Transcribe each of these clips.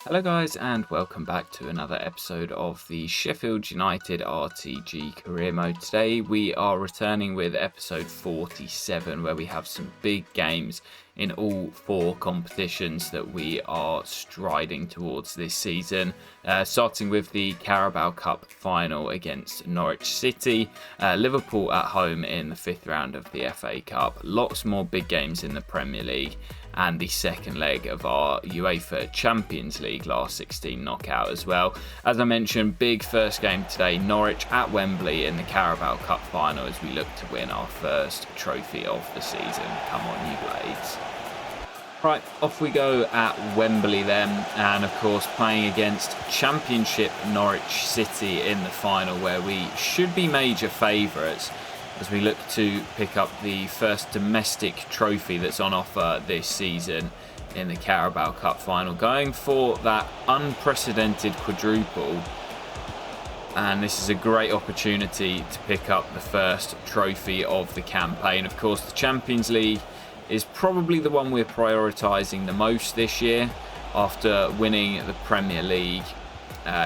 Hello guys and welcome back to another episode of the Sheffield United RTG career mode. Today we are returning with episode 47 where we have some big games in all four competitions that we are striding towards this season. Starting with the Carabao Cup final against Norwich City, Liverpool at home in the 5th round of the FA Cup, lots more big games in the Premier League, and the second leg of our UEFA Champions League last 16 knockout as well. As I mentioned, big first game today, Norwich at Wembley in the Carabao Cup final as we look to win our first trophy of the season. Come on, you Blades. Right, off we go at Wembley then, and of course playing against Championship Norwich City in the final, where we should be major favourites as we look to pick up the first domestic trophy that's on offer this season in the Carabao Cup final. Going for that unprecedented quadruple, and this is a great opportunity to pick up the first trophy of the campaign. Of course, the Champions League is probably the one we're prioritising the most this year after winning the Premier League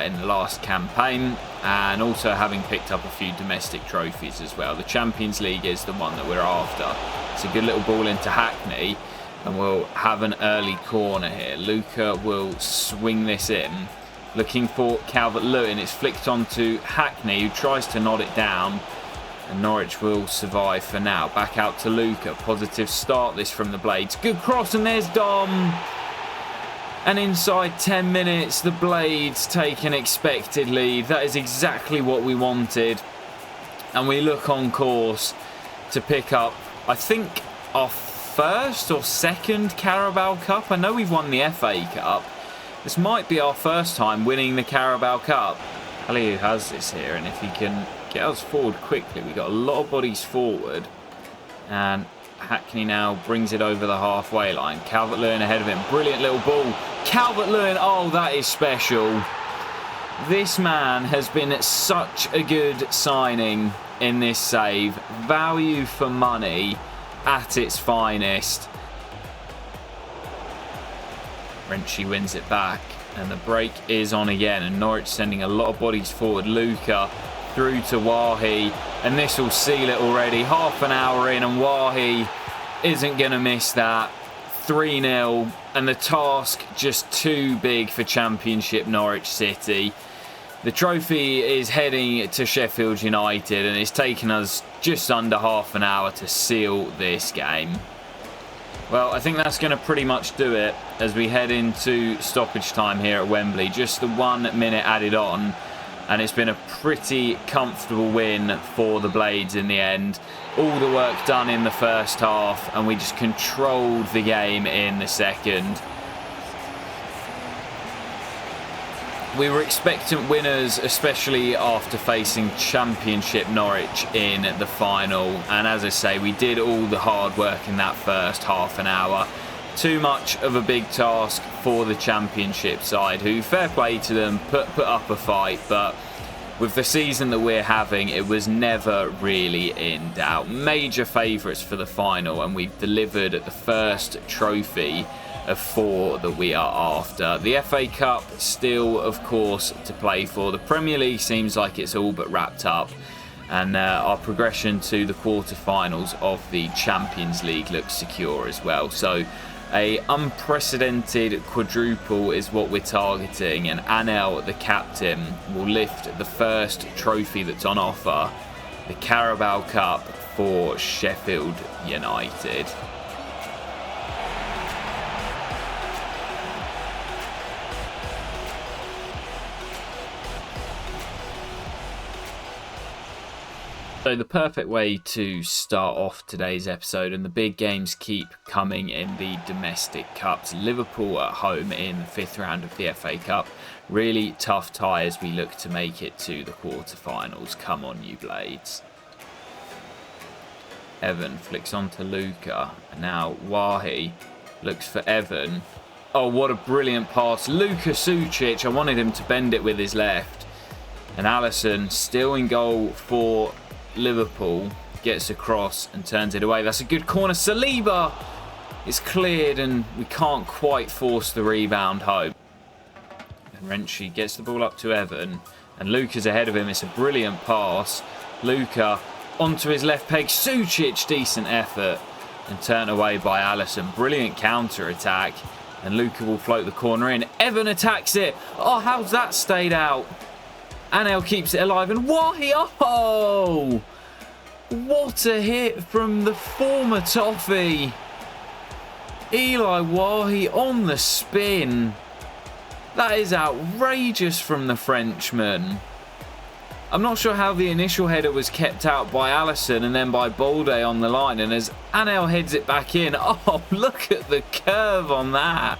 in the last campaign, and also having picked up a few domestic trophies as well. The Champions League is the one that we're after. It's a good little ball into Hackney, and we'll have an early corner here. Luca will swing this in, looking for Calvert-Lewin. It's flicked onto Hackney, who tries to nod it down, and Norwich will survive for now. Back out to Luca. Positive start this from the Blades. Good cross, and there's Dom. And inside 10 minutes, the Blades take an expected lead. That is exactly what we wanted. And we look on course to pick up, I think, our first or second Carabao Cup. I know we've won the FA Cup. This might be our first time winning the Carabao Cup. Aliu has this here, and if he can get us forward quickly, we've got a lot of bodies forward. And Hackney now brings it over the halfway line. Calvert-Lewin ahead of him. Brilliant little ball. Calvert-Lewin, oh, that is special. This man has been such a good signing in this save. Value for money at its finest. Frenchy wins it back, and the break is on again, and Norwich sending a lot of bodies forward. Luca through to Wahi, and this will seal it already. Half an hour in, and Wahi isn't going to miss that. 3-0, and the task just too big for Championship Norwich City. The trophy is heading to Sheffield United, and it's taken us just under half an hour to seal this game. Well, I think that's going to pretty much do it as we head into stoppage time here at Wembley. Just the 1 minute added on, and it's been a pretty comfortable win for the Blades in the end. All the work done in the first half, and we just controlled the game in the second. We were expectant winners, especially after facing Championship Norwich in the final. And as I say, we did all the hard work in that first half an hour. Too much of a big task for the Championship side, who, fair play to them, put up a fight, but with the season that we're having, it was never really in doubt. Major favourites for the final, and we've delivered the first trophy of 4 that we are after. The FA Cup still, of course, to play for. The Premier League seems like it's all but wrapped up, and our progression to the quarter-finals of the Champions League looks secure as well. So a unprecedented quadruple is what we're targeting, and Anel, the captain, will lift the first trophy that's on offer, the Carabao Cup for Sheffield United. So the perfect way to start off today's episode, and the big games keep coming in the domestic cups. Liverpool at home in the 5th round of the FA Cup. Really tough tie as we look to make it to the quarterfinals. Come on, you Blades. Evan flicks onto Luca. Now Wahi looks for Evan. Oh, what a brilliant pass. Luka Sucic, I wanted him to bend it with his left. And Alisson still in goal for Liverpool, gets across and turns it away. That's a good corner. Saliba is cleared, and we can't quite force the rebound home. Renshi gets the ball up to Evan, and Luka's ahead of him. It's a brilliant pass. Luka onto his left peg. Sucic, decent effort, and turned away by Alisson. Brilliant counter-attack, and Luka will float the corner in. Evan attacks it. Oh, how's that stayed out? Anel keeps it alive, and Wahi, oh! What a hit from the former Toffee. Eli Wahi on the spin. That is outrageous from the Frenchman. I'm not sure how the initial header was kept out by Alisson and then by Balde on the line. And as Anel heads it back in, oh, look at the curve on that.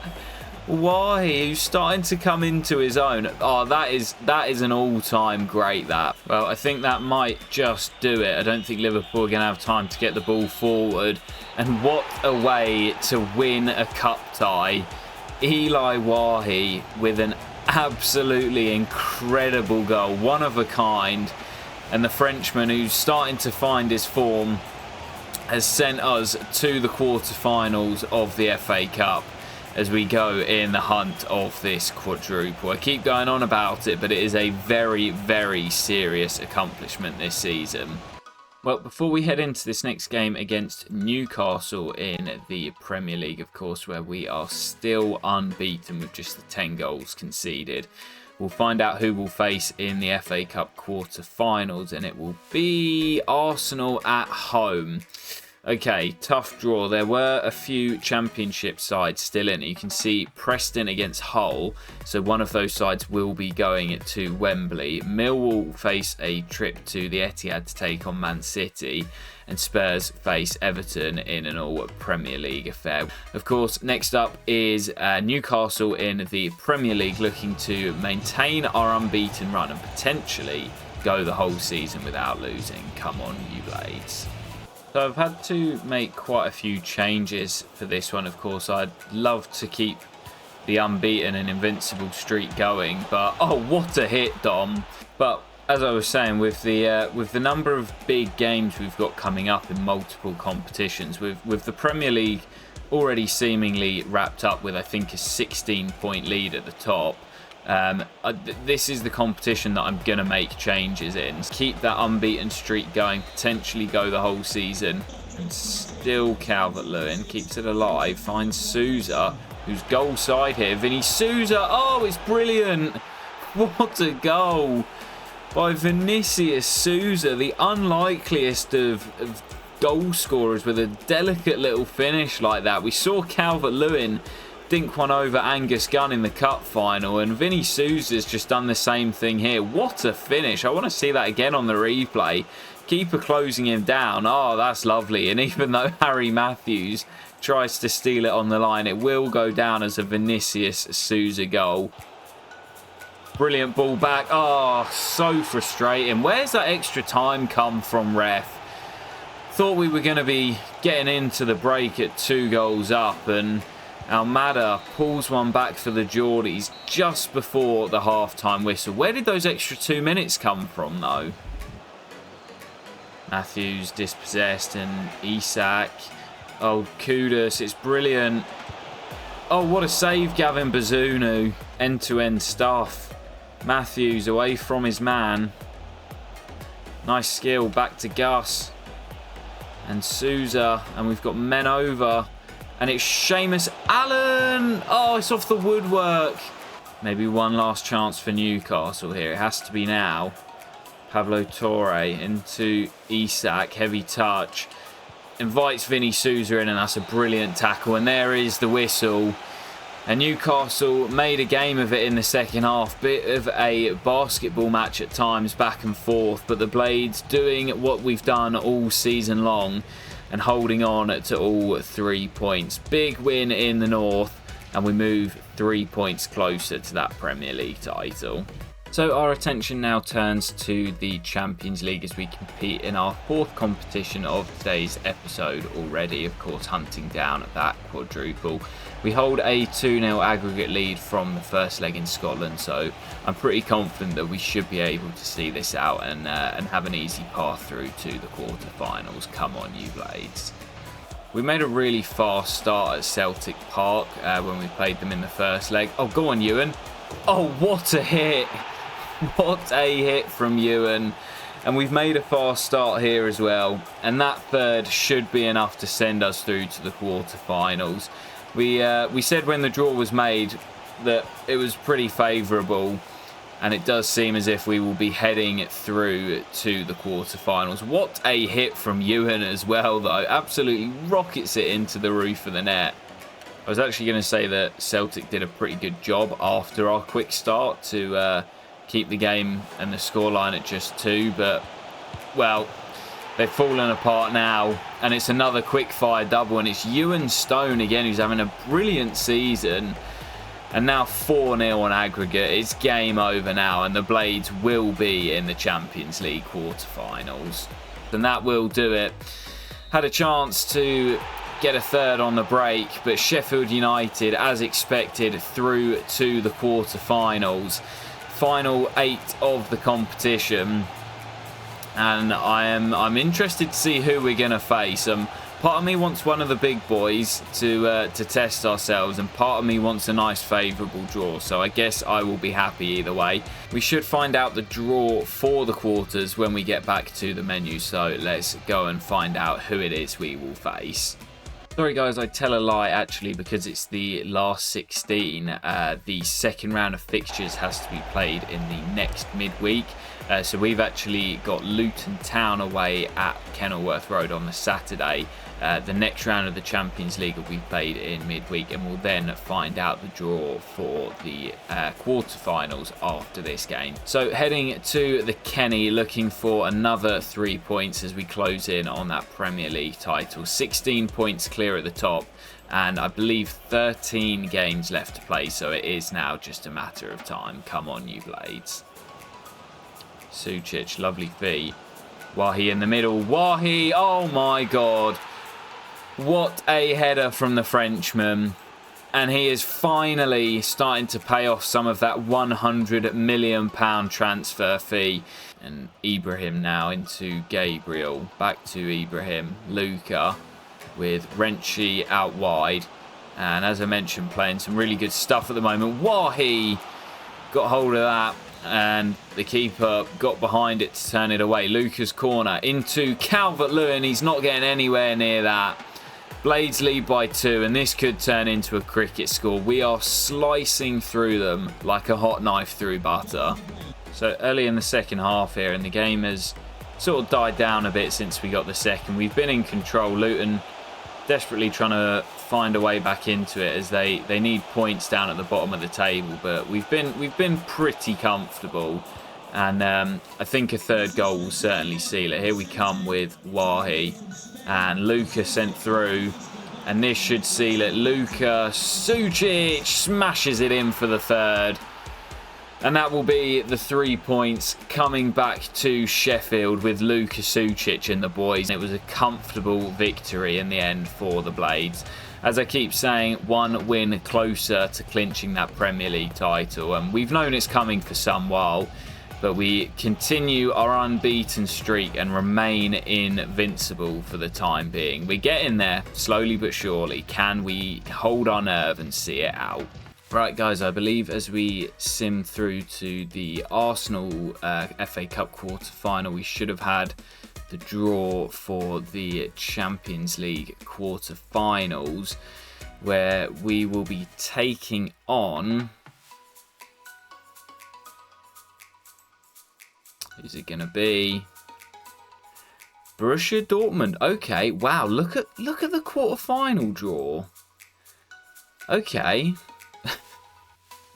Wahi, who's starting to come into his own. Oh, that is an all-time great, that. Well, I think that might just do it. I don't think Liverpool are going to have time to get the ball forward. And what a way to win a cup tie. Eli Wahi with an absolutely incredible goal. One of a kind. And the Frenchman, who's starting to find his form, has sent us to the quarterfinals of the FA Cup as we go in the hunt of this quadruple. I keep going on about it, but it is a very, very serious accomplishment this season. Well, before we head into this next game against Newcastle in the Premier League, of course, where we are still unbeaten with just the 10 goals conceded, we'll find out who we'll face in the FA Cup quarter-finals, and it will be Arsenal at home. Okay, tough draw. There were a few Championship sides still in. You can see Preston against Hull. So one of those sides will be going to Wembley. Millwall face a trip to the Etihad to take on Man City. And Spurs face Everton in an all-Premier League affair. Of course, next up is Newcastle in the Premier League, looking to maintain our unbeaten run and potentially go the whole season without losing. Come on, you Blades. So I've had to make quite a few changes for this one. Of course, I'd love to keep the unbeaten and invincible streak going, but oh, what a hit, Dom. But as I was saying, with the number of big games we've got coming up in multiple competitions, with the Premier League already seemingly wrapped up with, I think, a 16-point lead at the top, this is the competition that I'm going to make changes in. Keep that unbeaten streak going, potentially go the whole season. And still Calvert-Lewin keeps it alive, finds Souza, who's goal side here. Vinny Souza, oh, it's brilliant. What a goal by Vinicius Souza, the unlikeliest of goal scorers with a delicate little finish like that. We saw Calvert-Lewin dink one over Angus Gunn in the cup final, and Vinny Souza's just done the same thing here. What a finish. I want to see that again on the replay. Keeper closing him down. Oh, that's lovely. And even though Harry Matthews tries to steal it on the line, it will go down as a Vinicius Souza goal. Brilliant ball back. Oh, so frustrating. Where's that extra time come from, ref? Thought we were going to be getting into the break at 2 goals up, and Almada pulls one back for the Geordies just before the half-time whistle. Where did those extra 2 minutes come from, though? Matthews dispossessed, and Isak. Oh, Kudus, it's brilliant. Oh, what a save, Gavin Bazunu. End-to-end stuff. Matthews away from his man. Nice skill, back to Gus. And Souza, and we've got men over. And it's Seamus Allen. Oh, it's off the woodwork. Maybe one last chance for Newcastle here. It has to be now. Pablo Torre into Isak. Heavy touch. Invites Vinny Souza in, and that's a brilliant tackle. And there is the whistle. And Newcastle made a game of it in the second half. Bit of a basketball match at times, back and forth. But the Blades doing what we've done all season long and holding on to all 3 points. Big win in the north, and we move 3 points closer to that Premier League title. So our attention now turns to the Champions League as we compete in our 4th competition of today's episode already, of course hunting down that quadruple. We hold a 2-0 aggregate lead from the first leg in Scotland, so I'm pretty confident that we should be able to see this out and have an easy path through to the quarter-finals. Come on, you Blades. We made a really fast start at Celtic Park when we played them in the first leg. Oh, go on, Ewan. Oh, what a hit. What a hit from Ewan. And we've made a fast start here as well. And that third should be enough to send us through to the quarterfinals. We said when the draw was made that it was pretty favourable. And it does seem as if we will be heading through to the quarterfinals. What a hit from Ewan as well, though. Absolutely rockets it into the roof of the net. I was actually going to say that Celtic did a pretty good job after our quick start to keep the game and the scoreline at just 2, but, well, they've fallen apart now, and it's another quick-fire double, and it's Ewan Stone again, who's having a brilliant season, and now 4-0 on aggregate. It's game over now, and the Blades will be in the Champions League quarterfinals, and that will do it. Had a chance to get a third on the break, but Sheffield United, as expected, through to the quarterfinals. Final 8 of the competition, and I'm interested to see who we're going to face. Part of me wants one of the big boys to test ourselves, and part of me wants a nice favourable draw, so I guess I will be happy either way. We should find out the draw for the quarters when we get back to the menu, so let's go and find out who it is we will face. Sorry guys, I tell a lie actually, because it's the last 16. The second round of fixtures has to be played in the next midweek. So we've actually got Luton Town away at Kenilworth Road on the Saturday. The next round of the Champions League will be played in midweek, and we'll then find out the draw for the quarterfinals after this game. So heading to the Kenny, looking for another 3 points as we close in on that Premier League title. 16 points clear at the top, and I believe 13 games left to play, so it is now just a matter of time. Come on, you Blades. Sucic, lovely feet. Wahi in the middle. Wahi, oh my God. What a header from the Frenchman. And he is finally starting to pay off some of that £100 million transfer fee. And Ibrahim now into Gabriel. Back to Ibrahim. Luca with Renchi out wide. And as I mentioned, playing some really good stuff at the moment. Wahi got hold of that. And the keeper got behind it to turn it away. Luca's corner into Calvert-Lewin. He's not getting anywhere near that. Blades lead by 2, and this could turn into a cricket score. We are slicing through them like a hot knife through butter. So early in the second half here, and the game has sort of died down a bit since we got the second. We've been in control. Luton desperately trying to find a way back into it, as they need points down at the bottom of the table, but we've been pretty comfortable, and I think a third goal will certainly seal it. Here we come with Wahi, and Luca sent through, and this should seal it. Luca, Sucic smashes it in for the third. And that will be the 3 points coming back to Sheffield with Luka Sucic and the boys. It was a comfortable victory in the end for the Blades. As I keep saying, 1 win closer to clinching that Premier League title. And we've known it's coming for some while, but we continue our unbeaten streak and remain invincible for the time being. We're getting there, slowly but surely. Can we hold our nerve and see it out? Right, guys, I believe as we sim through to the Arsenal FA Cup quarter-final, we should have had the draw for the Champions League quarter-finals, where we will be taking on... Who's it going to be? Borussia Dortmund. Okay, wow, look at the quarter-final draw. Okay.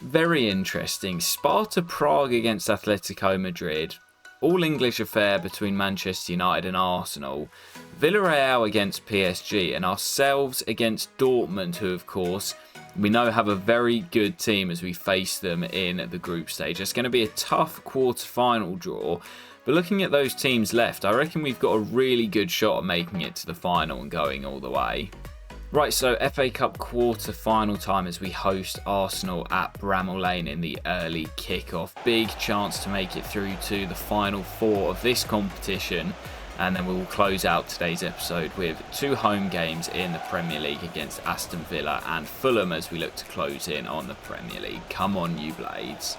Very interesting. Sparta Prague against Atletico Madrid. All English affair between Manchester United and Arsenal. Villarreal against PSG, and ourselves against Dortmund, who of course we know have a very good team as we face them in the group stage. It's going to be a tough quarter-final draw, but looking at those teams left, I reckon we've got a really good shot at making it to the final and going all the way. Right, so FA Cup quarter-final time as we host Arsenal at Bramall Lane in the early kick-off. Big chance to make it through to the final 4 of this competition. And then we will close out today's episode with 2 home games in the Premier League against Aston Villa and Fulham as we look to close in on the Premier League. Come on, you Blades.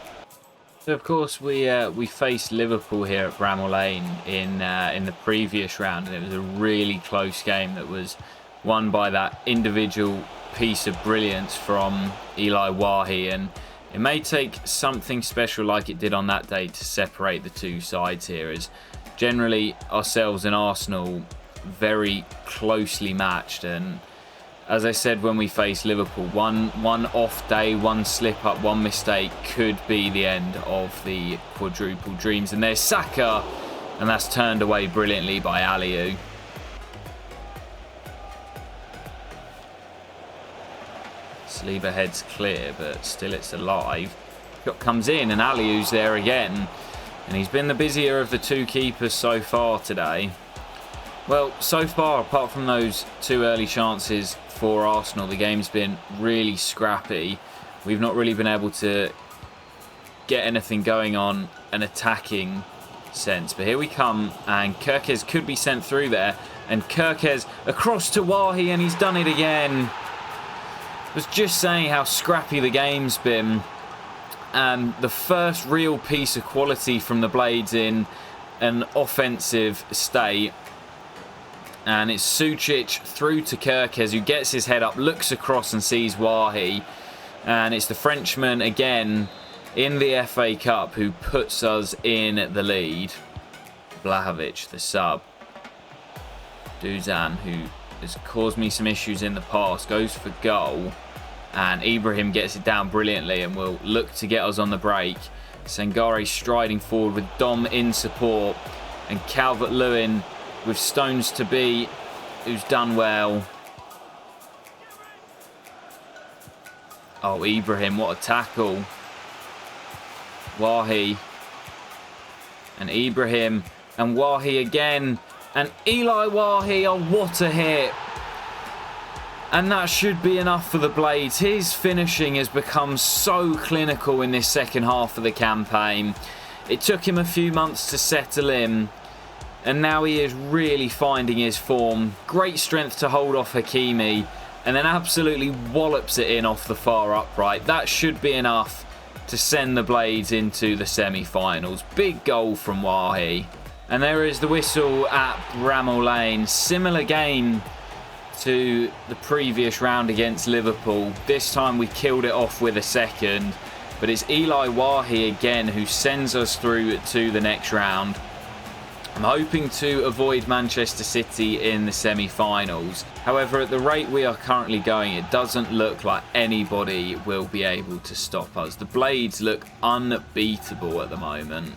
So, of course, we faced Liverpool here at Bramall Lane in the previous round, and it was a really close game that was won by that individual piece of brilliance from Eli Wahi, and it may take something special like it did on that day to separate the two sides here, as generally ourselves and Arsenal very closely matched. And as I said when we faced Liverpool, one off day, one slip up, one mistake could be the end of the quadruple dreams. And there's Saka, and that's turned away brilliantly by Aliou. Saliba heads clear, but still it's alive. Shot comes in, and Aliou's there again. And he's been the busier of the 2 keepers so far today. Well, so far, apart from those 2 early chances for Arsenal, the game's been really scrappy. We've not really been able to get anything going on an attacking sense. But here we come, and Kerkez could be sent through there. And Kerkez across to Wahi, and he's done it again. I was just saying how scrappy the game's been. And the first real piece of quality from the Blades in an offensive state. And it's Sucic through to Kerkez, who gets his head up, looks across and sees Wahi. And it's the Frenchman again in the FA Cup who puts us in the lead. Blahovic, the sub. Duzan, who has caused me some issues in the past, goes for goal. And Ibrahim gets it down brilliantly and will look to get us on the break. Sangare striding forward with Dom in support. And Calvert-Lewin with stones to be, who's done well. Oh, Ibrahim, what a tackle. Wahi. And Ibrahim. And Wahi again. And Eli Wahi, oh, what a hit. And that should be enough for the Blades. His finishing has become so clinical in this second half of the campaign. It took him a few months to settle in. And now he is really finding his form. Great strength to hold off Hakimi. And then absolutely wallops it in off the far upright. That should be enough to send the Blades into the semi-finals. Big goal from Wahi. And there is the whistle at Bramall Lane. Similar game to the previous round against Liverpool. This time we killed it off with a second. But it's Eli Wahi again who sends us through to the next round. I'm hoping to avoid Manchester City in the semi-finals. However, at the rate we are currently going, it doesn't look like anybody will be able to stop us. The Blades look unbeatable at the moment.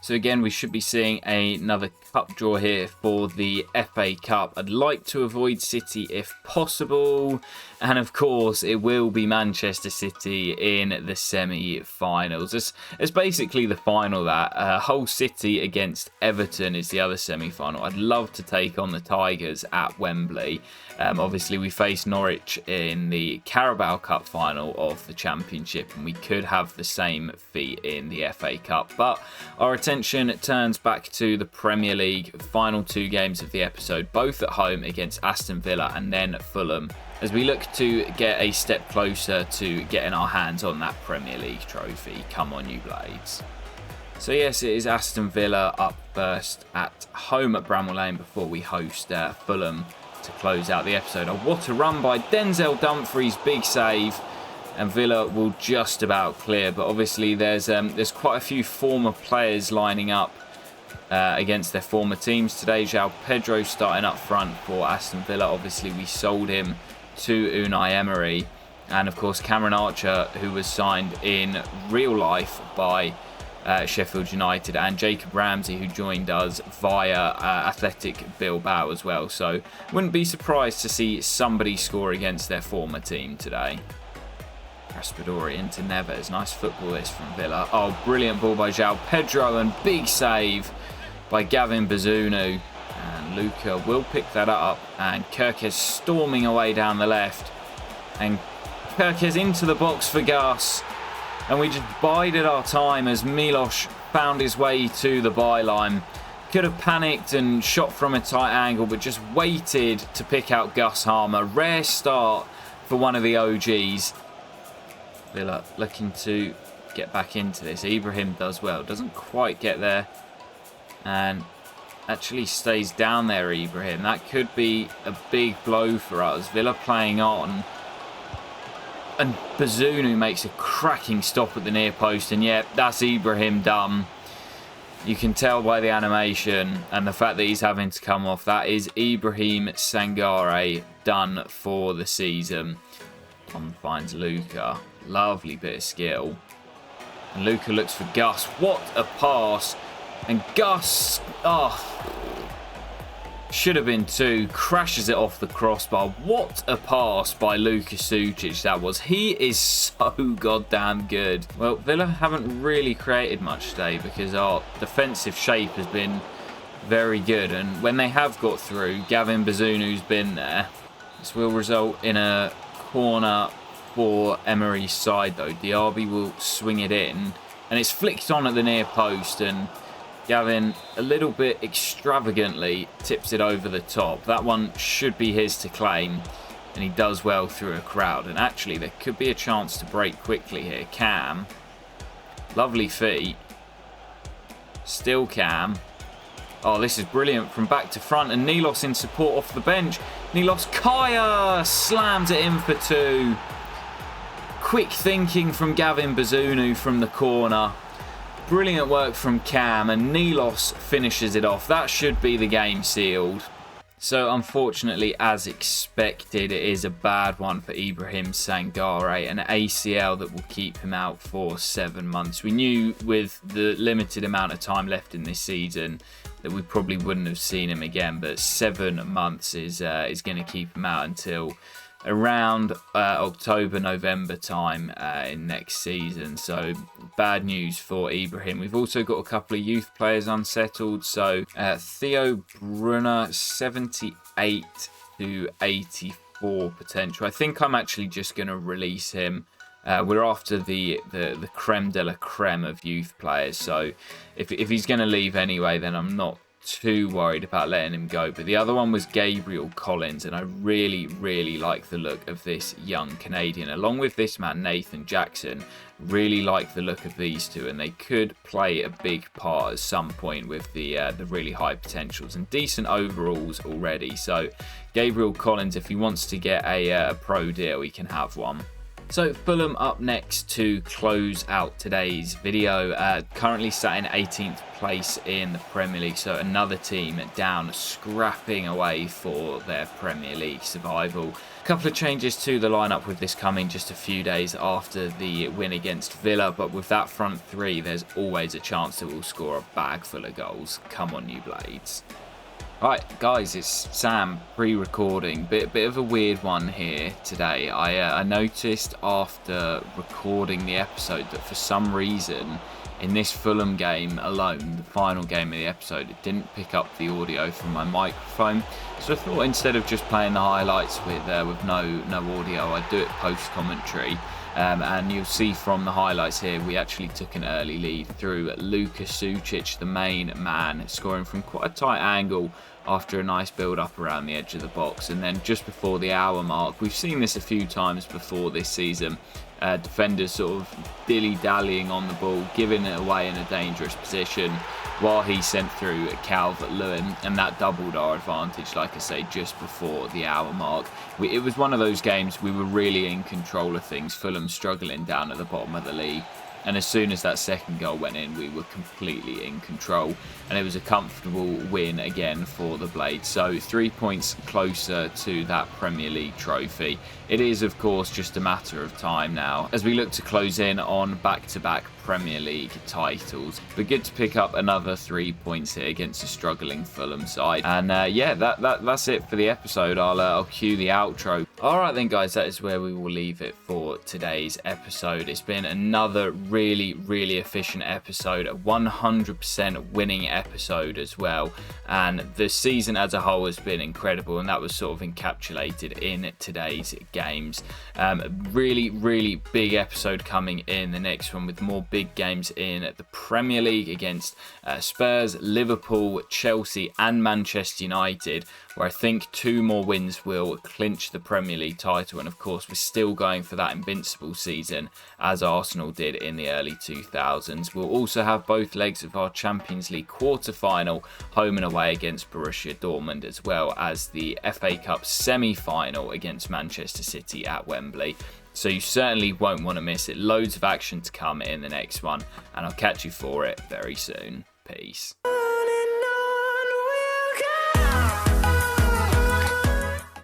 So again, we should be seeing another cup draw here for the FA Cup. I'd like to avoid City if possible. And of course, it will be Manchester City in the semi-finals. It's basically the final that. Hull City against Everton is the other semi-final. I'd love to take on the Tigers at Wembley. Obviously, we face Norwich in the Carabao Cup final of the Championship, and we could have the same feat in the FA Cup. But our attention turns back to the Premier League final 2 games of the episode, both at home against Aston Villa and then Fulham, as we look to get a step closer to getting our hands on that Premier League trophy. Come on, you Blades. So yes, it is Aston Villa up first at home at Bramall Lane before we host Fulham to close out the episode. Oh, what a run by Denzel Dumfries, big save, and Villa will just about clear. But obviously there's quite a few former players lining up against their former teams today. João Pedro starting up front for Aston Villa. Obviously we sold him to Unai Emery, and of course Cameron Archer, who was signed in real life by Sheffield United, and Jacob Ramsey, who joined us via Athletic Bilbao as well. So wouldn't be surprised to see somebody score against their former team today. Raspadori into Neves. Nice football this from Villa. Oh, brilliant ball by João Pedro, and big save by Gavin Bazunu. And Luca will pick that up, and Kerkez storming away down the left. And Kerkez into the box for Gus. And we just bided our time as Milos found his way to the byline. Could have panicked and shot from a tight angle, but just waited to pick out Gus Harmer. Rare start for one of the OGs. Villa looking to get back into this. Ibrahim does well. Doesn't quite get there. And actually stays down there, Ibrahim. That could be a big blow for us. Villa playing on. And Bazunu makes a cracking stop at the near post. And yeah, that's Ibrahim done. You can tell by the animation and the fact that he's having to come off. That is Ibrahim Sangare done for the season. Tom finds Luca. Lovely bit of skill. And Luca looks for Gus. What a pass. And Gus, should have been 2. Crashes it off the crossbar. What a pass by Luka Sucic that was. He is so goddamn good. Well, Villa haven't really created much today because our defensive shape has been very good. And when they have got through, Gavin Bazunu's been there. This will result in a corner for Emery's side though. Diaby will swing it in. And it's flicked on at the near post, and Gavin, a little bit extravagantly, tips it over the top. That one should be his to claim, and he does well through a crowd. And actually, there could be a chance to break quickly here. Cam, lovely feet. Still Cam. Oh, this is brilliant from back to front, and Nilos in support off the bench. Nilos Kaya slams it in for 2. Quick thinking from Gavin Bazunu from the corner. Brilliant work from Cam, and Nilos finishes it off. That should be the game sealed. So unfortunately, as expected, it is a bad one for Ibrahim Sangare, an ACL that will keep him out for 7 months. We knew with the limited amount of time left in this season that we probably wouldn't have seen him again, but 7 months is going to keep him out until around October, November time in next season. So bad news for Ibrahim. We've also got a couple of youth players unsettled. So Theo Brunner, 78 to 84 potential. I think I'm actually just going to release him. We're after the creme de la creme of youth players. So if he's going to leave anyway, then I'm not too worried about letting him go. But the other one was Gabriel Collins, and I really, really like the look of this young Canadian. Along with this man, Nathan Jackson, really like the look of these two, and they could play a big part at some point with the really high potentials and decent overalls already. So Gabriel Collins, if he wants to get a pro deal, he can have one. So Fulham up next to close out today's video. Currently sat in 18th place in the Premier League, so another team down, scrapping away for their Premier League survival. A couple of changes to the lineup with this coming just a few days after the win against Villa, but with that front three, there's always a chance that we'll score a bag full of goals. Come on, you Blades. Right, guys, it's Sam pre-recording. Bit of a weird one here today. I noticed after recording the episode that for some reason in this Fulham game alone, the final game of the episode, it didn't pick up the audio from my microphone. So I thought instead of just playing the highlights with no audio, I'd do it post-commentary. And you'll see from the highlights here, we actually took an early lead through Luka Sucic, the main man, scoring from quite a tight angle after a nice build-up around the edge of the box. And then just before the hour mark, we've seen this a few times before this season, defenders sort of dilly-dallying on the ball, giving it away in a dangerous position, while he sent through Calvert-Lewin, and that doubled our advantage, like I say, just before the hour mark. It was one of those games we were really in control of things. Fulham struggling down at the bottom of the league, and as soon as that second goal went in, we were completely in control, and it was a comfortable win again for the Blades. So 3 points closer to that Premier League trophy. It is, of course, just a matter of time now as we look to close in on back-to-back Premier League titles. But good to pick up another 3 points here against a struggling Fulham side. And yeah, that's it for the episode. I'll cue the outro. Alright then guys, that is where we will leave it for today's episode. It's been another really efficient episode, a 100% winning episode as well, and the season as a whole has been incredible, and that was sort of encapsulated in today's games. Really big episode coming in the next one, with more big games in the Premier League against Spurs, Liverpool, Chelsea and Manchester United, where I think 2 more wins will clinch the Premier League title. And of course, we're still going for that invincible season as Arsenal did in the early 2000s. We'll also have both legs of our Champions League quarter-final, home and away against Borussia Dortmund, as well as the FA Cup semi-final against Manchester City at Wembley. So you certainly won't want to miss it. Loads of action to come in the next one, and I'll catch you for it very soon. Peace.